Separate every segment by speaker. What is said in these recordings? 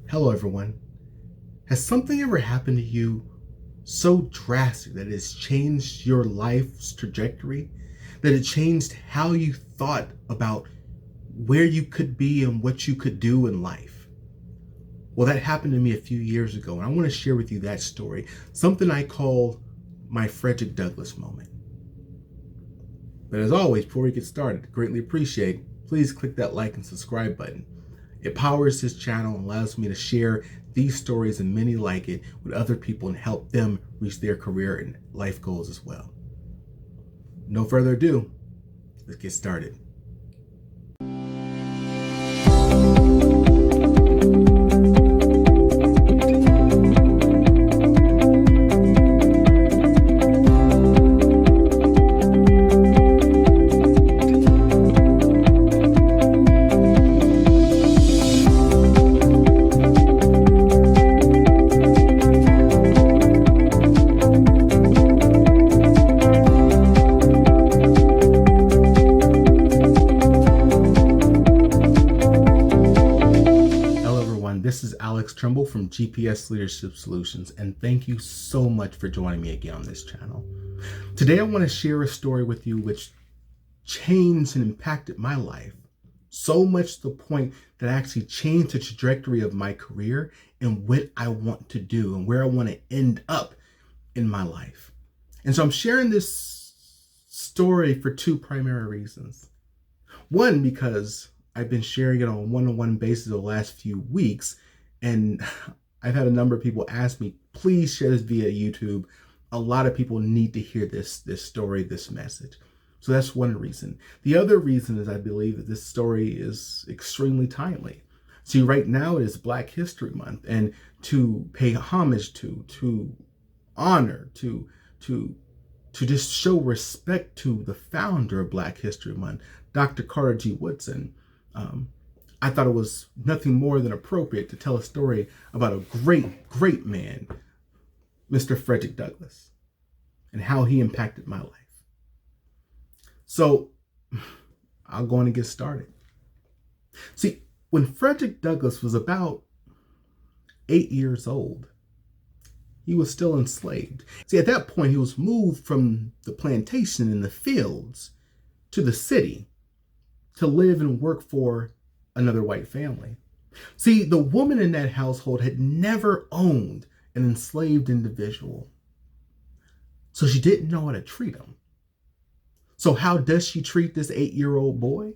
Speaker 1: Hello, everyone. Has something ever happened to you so drastic that it's changed your life's trajectory? That it changed how you thought about where you could be and what you could do in life? Well, that happened to me a few years ago, and I want to share with you that story, something I call my Frederick Douglass moment. But as always, before we get started, greatly appreciate, please click that like and subscribe button. It powers this channel and allows me to share these stories and many like it with other people and help them reach their career and life goals as well. No further ado, let's get started. This is Tremble from GPS Leadership Solutions, and thank you so much for joining me again on this channel. Today I want to share a story with you which changed and impacted my life so much to the point that I actually changed the trajectory of my career and what I want to do and where I want to end up in my life. And so I'm sharing this story for two primary reasons. One, because I've been sharing it on a one-on-one basis the last few weeks, and I've had a number of people ask me, please share this via YouTube. A lot of people need to hear this story, this message. So that's one reason. The other reason is I believe that this story is extremely timely. See, right now it is Black History Month, and to pay homage to honor, to just show respect to the founder of Black History Month, Dr. Carter G. Woodson, I thought it was nothing more than appropriate to tell a story about a great man, Mr. Frederick Douglass, and how he impacted my life. So I'll go on and get started. See, when Frederick Douglass was about 8 years old, he was still enslaved. See, at that point, he was moved from the plantation in the fields to the city to live and work for another white family. See, the woman in that household had never owned an enslaved individual, so she didn't know how to treat him. So how does she treat this 8-year-old boy?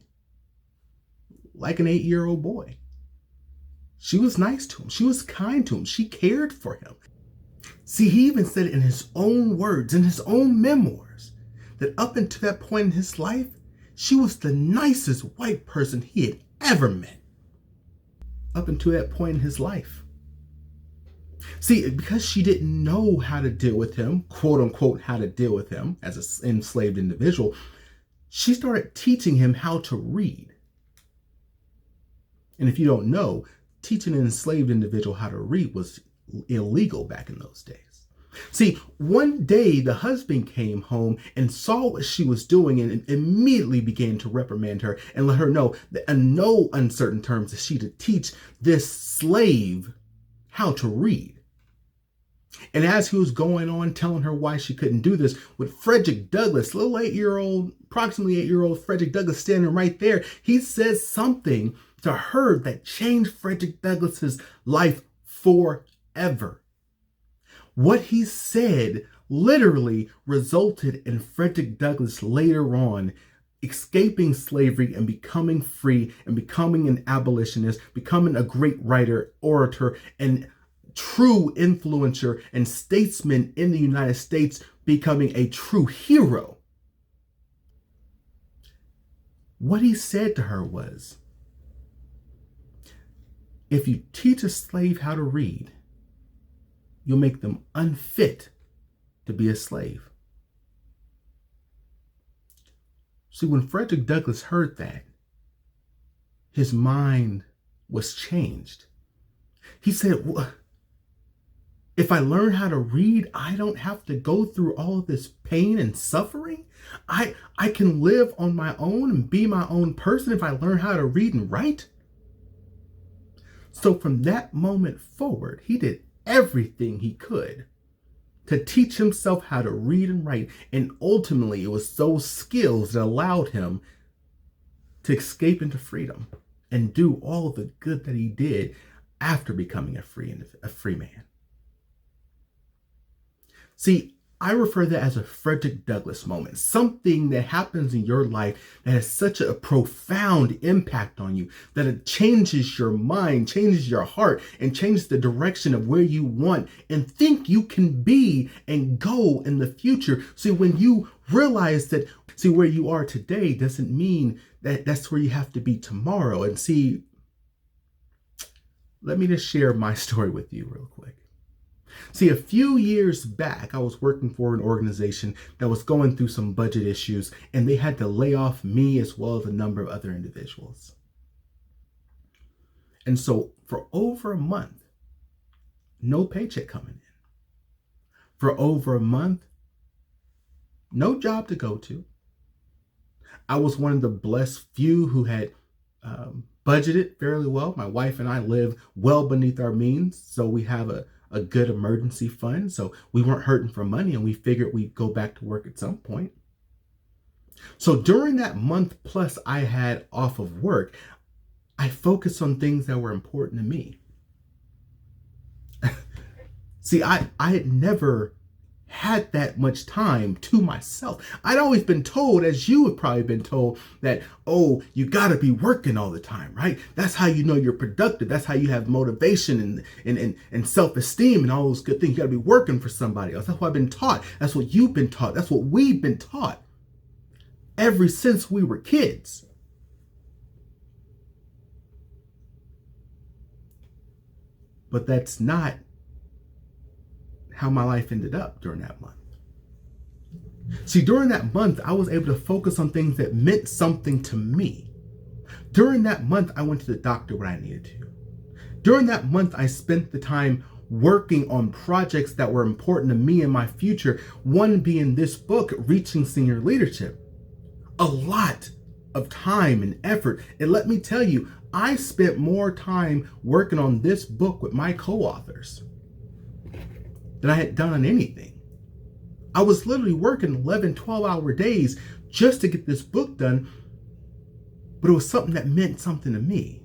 Speaker 1: Like an 8-year-old boy. She was nice to him. She was kind to him. She cared for him. See, he even said it in his own words, in his own memoirs, that up until that point in his life, she was the nicest white person he had ever met. Up until that point in his life. See, because she didn't know how to deal with him, quote unquote, how to deal with him as an enslaved individual, she started teaching him how to read. And if you don't know, teaching an enslaved individual how to read was illegal back in those days. See, one day the husband came home and saw what she was doing and immediately began to reprimand her and let her know that in no uncertain terms is she to teach this slave how to read. And as he was going on telling her why she couldn't do this, with Frederick Douglass, little 8-year-old, approximately 8-year-old Frederick Douglass standing right there, he says something to her that changed Frederick Douglass's life forever. What he said literally resulted in Frederick Douglass later on escaping slavery and becoming free and becoming an abolitionist, becoming a great writer, orator, and true influencer and statesman in the United States, becoming a true hero. What he said to her was, if you teach a slave how to read, you'll make them unfit to be a slave. See, when Frederick Douglass heard that, his mind was changed. He said, well, if I learn how to read, I don't have to go through all of this pain and suffering. I can live on my own and be my own person if I learn how to read and write. So from that moment forward, he did everything he could to teach himself how to read and write. And ultimately, it was those skills that allowed him to escape into freedom and do all of the good that he did after becoming a free man. See, I refer to that as a Frederick Douglass moment, something that happens in your life that has such a profound impact on you, that it changes your mind, changes your heart, and changes the direction of where you want and think you can be and go in the future. See, when you realize that, where you are today doesn't mean that that's where you have to be tomorrow. And see, let me just share my story with you real quick. See, a few years back, I was working for an organization that was going through some budget issues, and they had to lay off me as well as a number of other individuals. And so for over a month, no paycheck coming in. For over a month, no job to go to. I was one of the blessed few who had budgeted fairly well. My wife and I live well beneath our means, so we have a good emergency fund. So we weren't hurting for money, and we figured we'd go back to work at some point. So during that month plus I had off of work, I focused on things that were important to me. See, I had never had that much time to myself. I'd always been told, as you have probably been told, that, oh, you got to be working all the time, right? That's how you know you're productive. That's how you have motivation and self-esteem and all those good things. You got to be working for somebody else. That's what I've been taught. That's what you've been taught. That's what we've been taught ever since we were kids. But that's not how my life ended up during that month. See, during that month, I was able to focus on things that meant something to me. During that month, I went to the doctor when I needed to. During that month, I spent the time working on projects that were important to me and my future, one being this book, Reaching Senior Leadership. A lot of time and effort. And let me tell you, I spent more time working on this book with my co-authors than I had done on anything. I was literally working 11, 12-hour days just to get this book done, but it was something that meant something to me.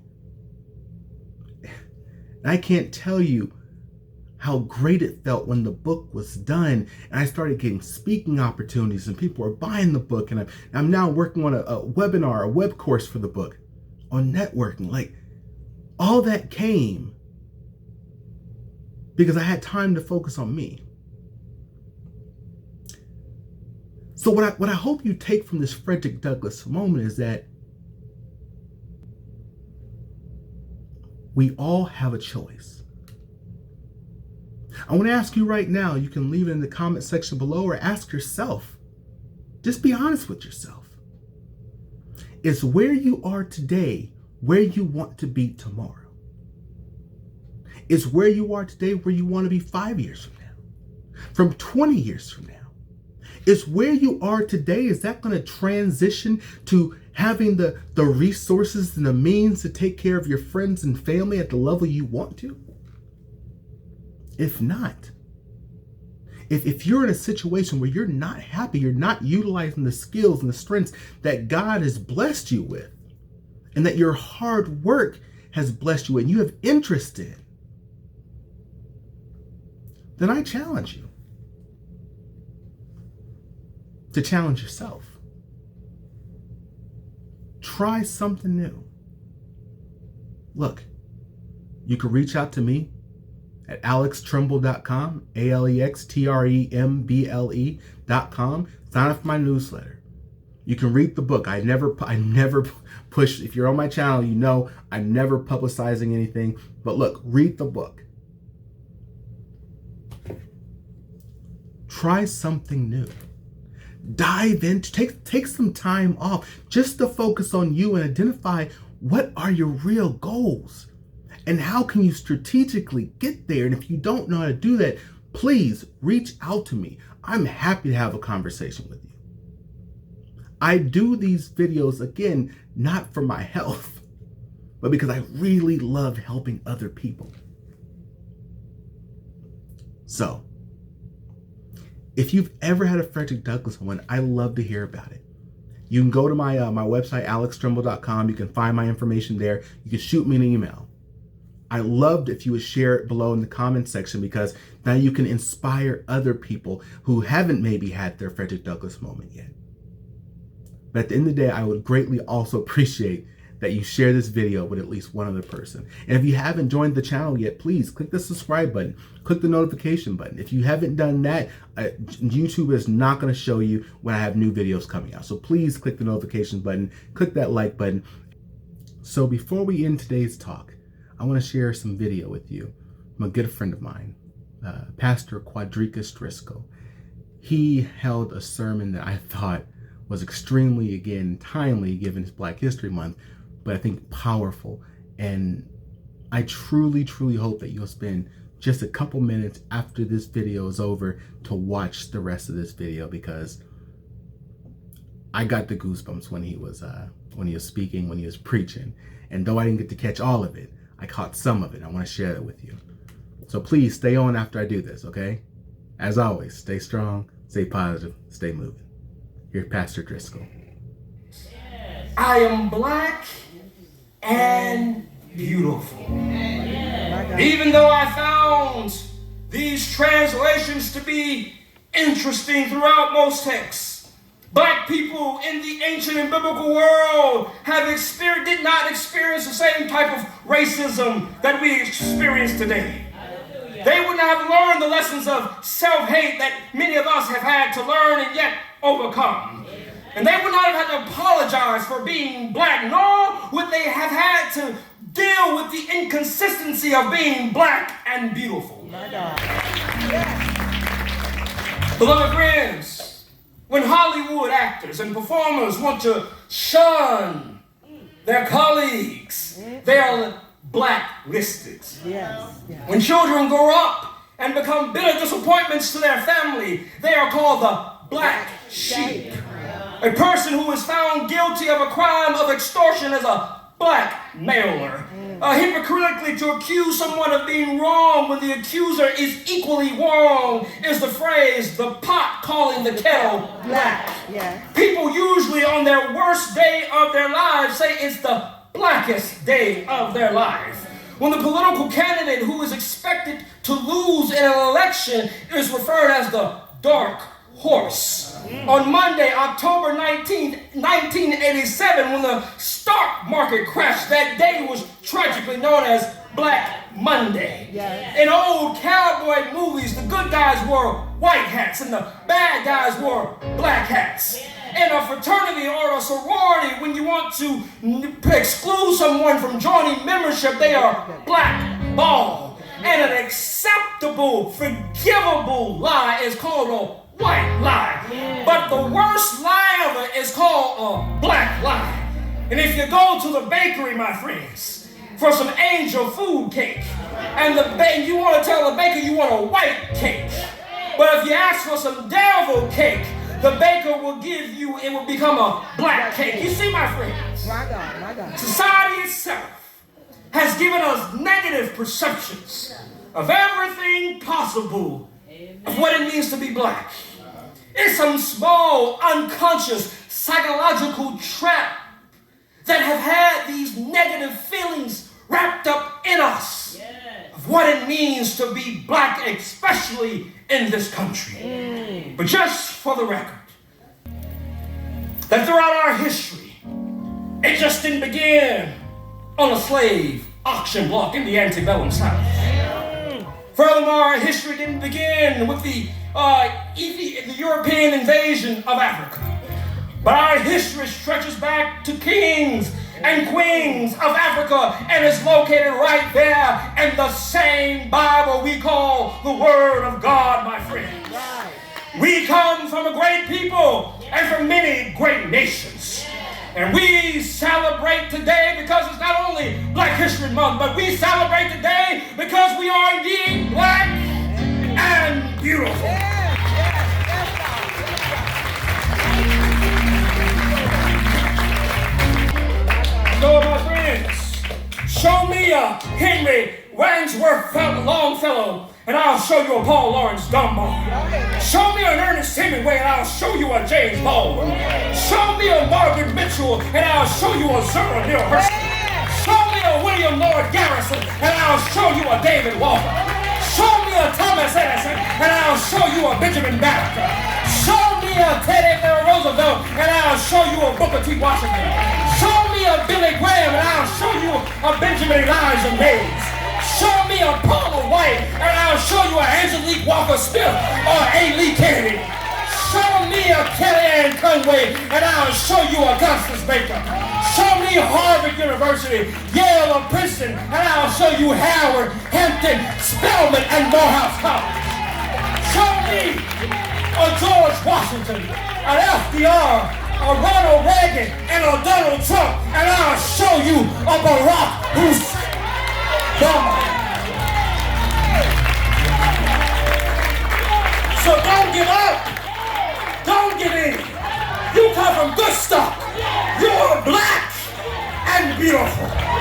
Speaker 1: And I can't tell you how great it felt when the book was done and I started getting speaking opportunities and people were buying the book, and I'm now working on a webinar, a web course for the book on networking. Like, all that came because I had time to focus on me. So what I hope you take from this Frederick Douglass moment is that we all have a choice. I want to ask you right now, you can leave it in the comment section below or ask yourself, just be honest with yourself. Is where you are today where you want to be tomorrow? Is where you are today where you want to be 5 years from now? From 20 years from now? Is where you are today, is that going to transition to having the resources and the means to take care of your friends and family at the level you want to? If not, if you're in a situation where you're not happy, you're not utilizing the skills and the strengths that God has blessed you with, and that your hard work has blessed you and you have interest in, then I challenge you to challenge yourself. Try something new. Look, you can reach out to me at alextremble.com, ALEXTREMBLE.com. Sign up for my newsletter. You can read the book. I never push. If you're on my channel, you know I'm never publicizing anything. But look, read the book. Try something new. Dive into, take some time off just to focus on you and identify what are your real goals and how can you strategically get there. And if you don't know how to do that, please reach out to me. I'm happy to have a conversation with you. I do these videos, again, not for my health. but because I really love helping other people. So, if you've ever had a Frederick Douglass moment, I love to hear about it. You can go to my website, alextremble.com. You can find my information there. You can shoot me an email. I loved if you would share it below in the comments section, because now you can inspire other people who haven't maybe had their Frederick Douglass moment yet. But at the end of the day, I would greatly also appreciate that you share this video with at least one other person. And if you haven't joined the channel yet, please click the subscribe button, click the notification button. If you haven't done that, YouTube is not going to show you when I have new videos coming out. So please click the notification button, click that like button. So before we end today's talk, I want to share some video with you from a good friend of mine, Pastor Quardricos Driscoll. He held a sermon that I thought was extremely, again, timely given it's Black History Month, but I think powerful. And I truly, truly hope that you'll spend just a couple minutes after this video is over to watch the rest of this video, because I got the goosebumps when he was speaking, when he was preaching. And though I didn't get to catch all of it, I caught some of it. I want to share that with you. So please stay on after I do this, okay? As always, stay strong, stay positive, stay moving. Here's Pastor Driscoll.
Speaker 2: I am black and beautiful. Even though I found these translations to be interesting throughout most texts, black people in the ancient and biblical world did not experience the same type of racism that we experience today. They would not have learned the lessons of self-hate that many of us have had to learn and yet overcome. And they would not have had to apologize for being black, nor would they have had to deal with the inconsistency of being black and beautiful. My God. Yeah. Beloved friends, when Hollywood actors and performers want to shun their colleagues, they are blacklisted. Yes. Yes. When children grow up and become bitter disappointments to their family, they are called the black sheep. A person who is found guilty of a crime of extortion is a blackmailer. Hypocritically, to accuse someone of being wrong when the accuser is equally wrong is the phrase, the pot calling the kettle black. Yeah. People usually on their worst day of their lives say it's the blackest day of their life. When the political candidate who is expected to lose in an election is referred as the dark horse. On Monday, October 19th, 1987, when the stock market crashed, that day was tragically known as Black Monday. Yes. In old cowboy movies, the good guys wore white hats and the bad guys wore black hats. In a fraternity or a sorority, when you want to exclude someone from joining membership, they are blackballed. And an acceptable, forgivable lie is called a white lie. But the worst lie of it is called a black lie. And if you go to the bakery, my friends, for some angel food cake, and you want to tell the baker you want a white cake, but if you ask for some devil cake, the baker will give you, it will become a black cake. You see, my friends, my God. Society itself has given us negative perceptions of everything possible of what it means to be black. It's some small, unconscious, psychological trap that have had these negative feelings wrapped up in us of what it means to be black, especially in this country. But just for the record, that throughout our history, it just didn't begin on a slave auction block in the antebellum South. Furthermore, our history didn't begin with the European invasion of Africa. But our history stretches back to kings and queens of Africa and is located right there in the same Bible we call the Word of God, my friends. We come from a great people and from many great nations. And we celebrate today because it's not only Black History Month, but we celebrate today because we are indeed black and beautiful. So, my friends, Othello, and I'll show you a Paul Laurence Dunbar. Show me an Ernest Hemingway, and I'll show you a James Baldwin. Show me a Margaret Mitchell, and I'll show you a Zora Neale Hurston. Show me a William Lord Garrison, and I'll show you a David Walker. Show me a Thomas Edison, and I'll show you a Benjamin Banneker. Show me a Teddy Roosevelt, and I'll show you a Booker T. Washington. Show me a Billy Graham, and I'll show you a Benjamin Elijah Mays. Show me a Paula White, and I'll show you a Angelique Walker Smith or A. Lee Kennedy. Show me a Kellyanne Conway, and I'll show you a Constance Baker. Show me Harvard University, Yale, or Princeton, and I'll show you Howard, Hampton, Spelman, and Morehouse College. Show me a George Washington, an FDR, a Ronald Reagan, and a Donald Trump, and I'll show you a Barack Hussein. So don't give up. Don't give in. You come from good stock. You're black and beautiful.